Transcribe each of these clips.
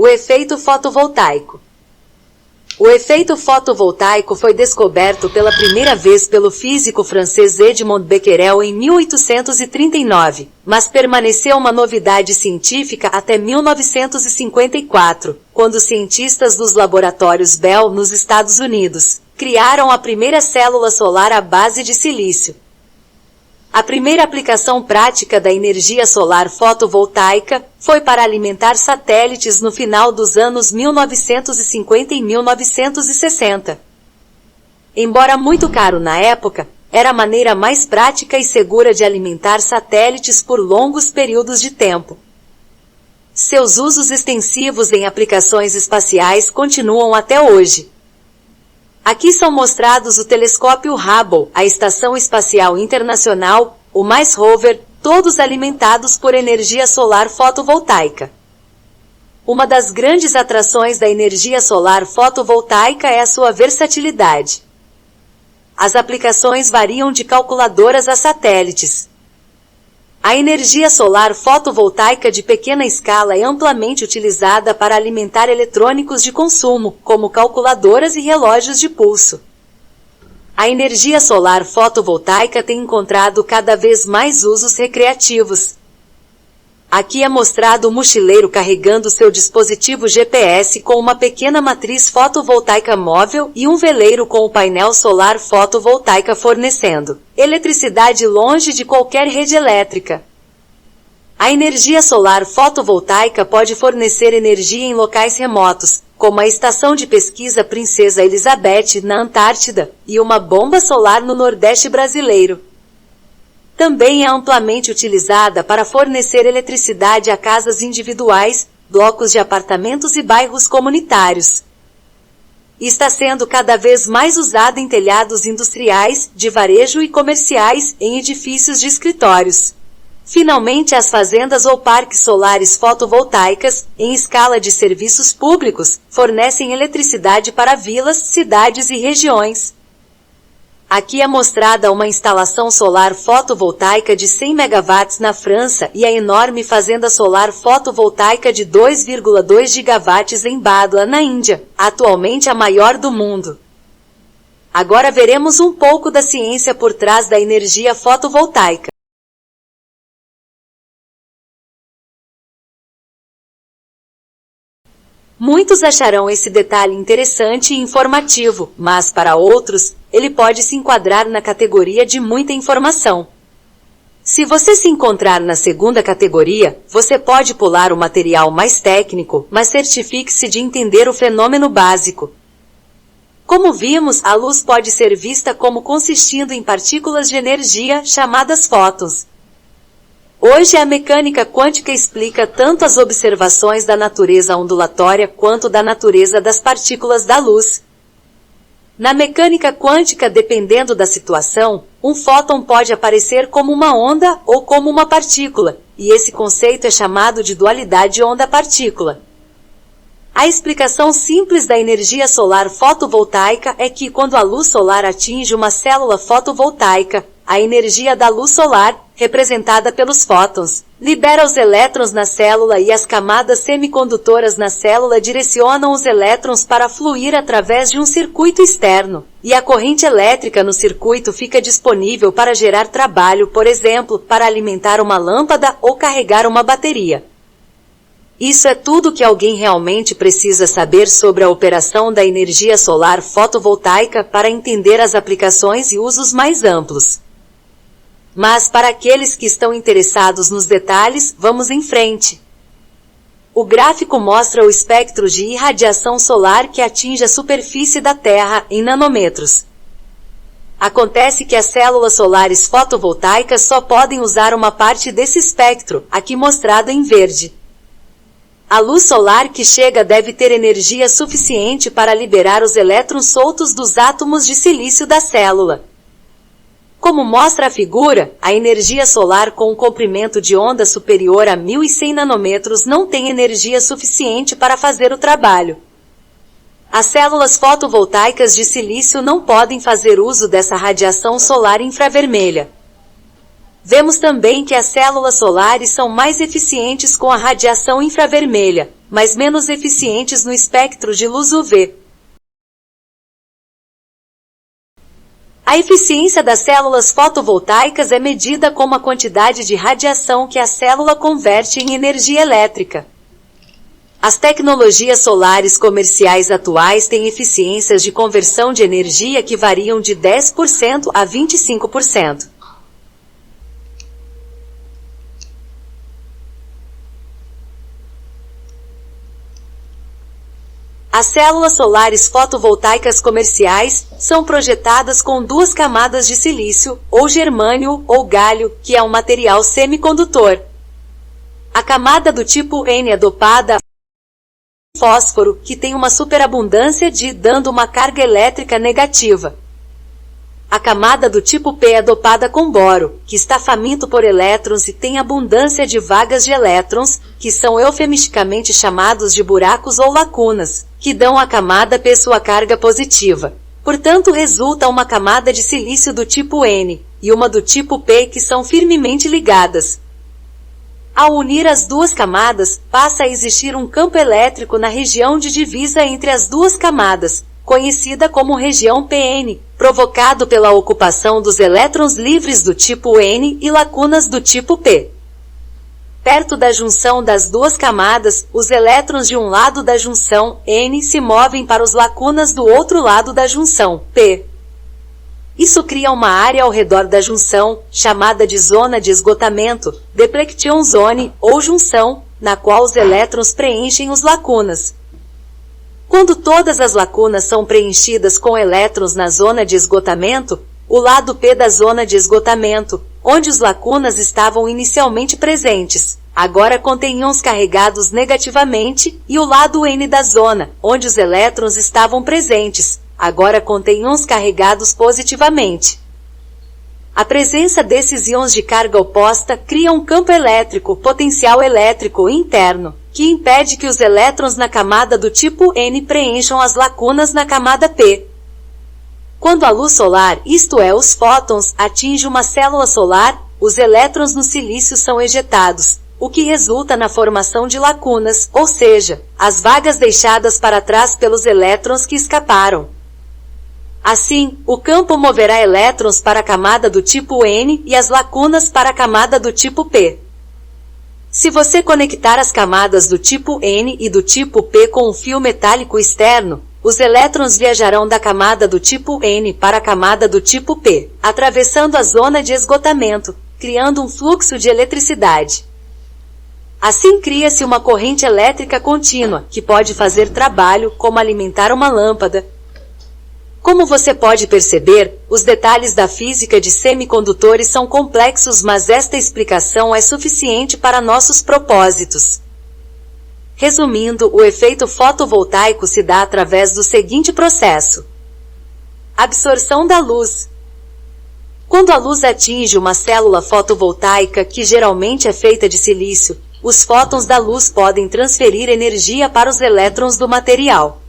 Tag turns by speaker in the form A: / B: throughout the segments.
A: O efeito fotovoltaico. O efeito fotovoltaico foi descoberto pela primeira vez pelo físico francês Edmond Becquerel em 1839, mas permaneceu uma novidade científica até 1954, quando cientistas dos laboratórios Bell nos Estados Unidos criaram a primeira célula solar à base de silício. A primeira aplicação prática da energia solar fotovoltaica foi para alimentar satélites no final dos anos 1950 e 1960. Embora muito caro na época, era a maneira mais prática e segura de alimentar satélites por longos períodos de tempo. Seus usos extensivos em aplicações espaciais continuam até hoje. Aqui são mostrados o telescópio Hubble, a Estação Espacial Internacional, o Mars Rover, todos alimentados por energia solar fotovoltaica. Uma das grandes atrações da energia solar fotovoltaica é a sua versatilidade. As aplicações variam de calculadoras a satélites. A energia solar fotovoltaica de pequena escala é amplamente utilizada para alimentar eletrônicos de consumo, como calculadoras e relógios de pulso. A energia solar fotovoltaica tem encontrado cada vez mais usos recreativos. Aqui é mostrado o mochileiro carregando seu dispositivo GPS com uma pequena matriz fotovoltaica móvel e um veleiro com o painel solar fotovoltaica fornecendo eletricidade longe de qualquer rede elétrica. A energia solar fotovoltaica pode fornecer energia em locais remotos, como a Estação de Pesquisa Princesa Elizabeth na Antártida e uma bomba solar no Nordeste brasileiro. Também é amplamente utilizada para fornecer eletricidade a casas individuais, blocos de apartamentos e bairros comunitários. Está sendo cada vez mais usada em telhados industriais, de varejo e comerciais, em edifícios de escritórios. Finalmente, as fazendas ou parques solares fotovoltaicas, em escala de serviços públicos, fornecem eletricidade para vilas, cidades e regiões. Aqui é mostrada uma instalação solar fotovoltaica de 100 megawatts na França e a enorme fazenda solar fotovoltaica de 2,2 gigawatts em Bhadla, na Índia, atualmente a maior do mundo. Agora veremos um pouco da ciência por trás da energia fotovoltaica. Muitos acharão esse detalhe interessante e informativo, mas para outros, ele pode se enquadrar na categoria de muita informação. Se você se encontrar na segunda categoria, você pode pular o material mais técnico, mas certifique-se de entender o fenômeno básico. Como vimos, a luz pode ser vista como consistindo em partículas de energia, chamadas fótons. Hoje a mecânica quântica explica tanto as observações da natureza ondulatória quanto da natureza das partículas da luz. Na mecânica quântica, dependendo da situação, um fóton pode aparecer como uma onda ou como uma partícula, e esse conceito é chamado de dualidade onda-partícula. A explicação simples da energia solar fotovoltaica é que quando a luz solar atinge uma célula fotovoltaica, a energia da luz solar, representada pelos fótons, libera os elétrons na célula e as camadas semicondutoras na célula direcionam os elétrons para fluir através de um circuito externo, e a corrente elétrica no circuito fica disponível para gerar trabalho, por exemplo, para alimentar uma lâmpada ou carregar uma bateria. Isso é tudo que alguém realmente precisa saber sobre a operação da energia solar fotovoltaica para entender as aplicações e usos mais amplos. Mas para aqueles que estão interessados nos detalhes, vamos em frente. O gráfico mostra o espectro de irradiação solar que atinge a superfície da Terra em nanômetros. Acontece que as células solares fotovoltaicas só podem usar uma parte desse espectro, aqui mostrado em verde. A luz solar que chega deve ter energia suficiente para liberar os elétrons soltos dos átomos de silício da célula. Como mostra a figura, a energia solar com um comprimento de onda superior a 1100 nanômetros não tem energia suficiente para fazer o trabalho. As células fotovoltaicas de silício não podem fazer uso dessa radiação solar infravermelha. Vemos também que as células solares são mais eficientes com a radiação infravermelha, mas menos eficientes no espectro de luz UV. A eficiência das células fotovoltaicas é medida como a quantidade de radiação que a célula converte em energia elétrica. As tecnologias solares comerciais atuais têm eficiências de conversão de energia que variam de 10% a 25%. As células solares fotovoltaicas comerciais são projetadas com 2 camadas de silício, ou germânio, ou galho, que é um material semicondutor. A camada do tipo N é dopada a fósforo, que tem uma superabundância de, dando uma carga elétrica negativa. A camada do tipo P é dopada com boro, que está faminto por elétrons e tem abundância de vagas de elétrons, que são eufemisticamente chamados de buracos ou lacunas, que dão à camada P sua carga positiva. Portanto, resulta uma camada de silício do tipo N e uma do tipo P que são firmemente ligadas. Ao unir as 2 camadas, passa a existir um campo elétrico na região de divisa entre as 2 camadas, conhecida como região PN, provocado pela ocupação dos elétrons livres do tipo N e lacunas do tipo P. Perto da junção das 2 camadas, os elétrons de um lado da junção N se movem para os lacunas do outro lado da junção P. Isso cria uma área ao redor da junção, chamada de zona de esgotamento, depletion zone, ou junção, na qual os elétrons preenchem os lacunas. Quando todas as lacunas são preenchidas com elétrons na zona de esgotamento, o lado P da zona de esgotamento, onde os lacunas estavam inicialmente presentes, agora contém íons carregados negativamente, e o lado N da zona, onde os elétrons estavam presentes, agora contém íons carregados positivamente. A presença desses íons de carga oposta cria um campo elétrico, potencial elétrico interno, que impede que os elétrons na camada do tipo N preencham as lacunas na camada P. Quando a luz solar, isto é, os fótons, atinge uma célula solar, os elétrons no silício são ejetados, o que resulta na formação de lacunas, ou seja, as vagas deixadas para trás pelos elétrons que escaparam. Assim, o campo moverá elétrons para a camada do tipo N e as lacunas para a camada do tipo P. Se você conectar as camadas do tipo N e do tipo P com um fio metálico externo, os elétrons viajarão da camada do tipo N para a camada do tipo P, atravessando a zona de esgotamento, criando um fluxo de eletricidade. Assim cria-se uma corrente elétrica contínua, que pode fazer trabalho como alimentar uma lâmpada. Como você pode perceber, os detalhes da física de semicondutores são complexos, mas esta explicação é suficiente para nossos propósitos. Resumindo, o efeito fotovoltaico se dá através do seguinte processo: absorção da luz. Quando a luz atinge uma célula fotovoltaica, que geralmente é feita de silício, os fótons da luz podem transferir energia para os elétrons do material.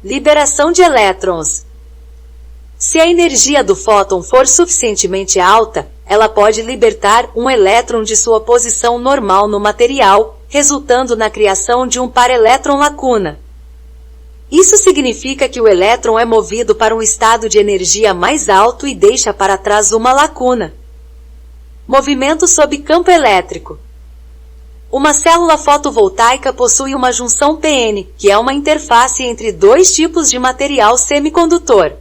A: Liberação de elétrons. Se a energia do fóton for suficientemente alta, ela pode libertar um elétron de sua posição normal no material, resultando na criação de um par elétron-lacuna. Isso significa que o elétron é movido para um estado de energia mais alto e deixa para trás uma lacuna. Movimento sob campo elétrico. Uma célula fotovoltaica possui uma junção PN, que é uma interface entre 2 tipos de material semicondutor: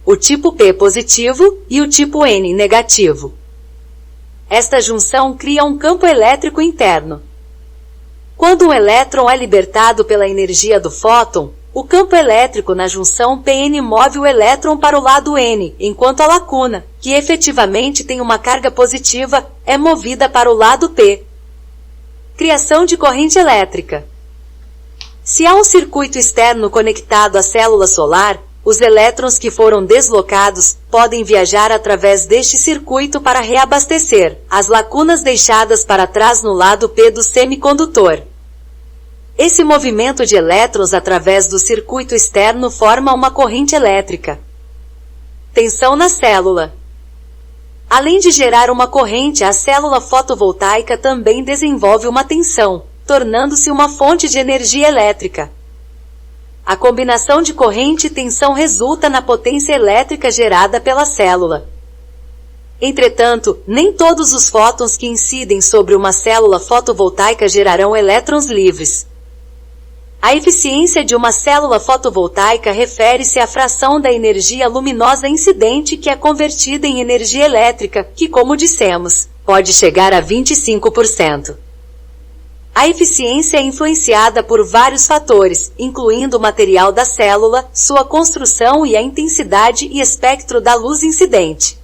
A: o tipo P positivo e o tipo N negativo. Esta junção cria um campo elétrico interno. Quando um elétron é libertado pela energia do fóton, o campo elétrico na junção PN move o elétron para o lado N, enquanto a lacuna, que efetivamente tem uma carga positiva, é movida para o lado P. Criação de corrente elétrica. Se há um circuito externo conectado à célula solar, os elétrons que foram deslocados podem viajar através deste circuito para reabastecer as lacunas deixadas para trás no lado P do semicondutor. Esse movimento de elétrons através do circuito externo forma uma corrente elétrica. Tensão na célula. Além de gerar uma corrente, a célula fotovoltaica também desenvolve uma tensão, tornando-se uma fonte de energia elétrica. A combinação de corrente e tensão resulta na potência elétrica gerada pela célula. Entretanto, nem todos os fótons que incidem sobre uma célula fotovoltaica gerarão elétrons livres. A eficiência de uma célula fotovoltaica refere-se à fração da energia luminosa incidente que é convertida em energia elétrica, que, como dissemos, pode chegar a 25%. A eficiência é influenciada por vários fatores, incluindo o material da célula, sua construção e a intensidade e espectro da luz incidente.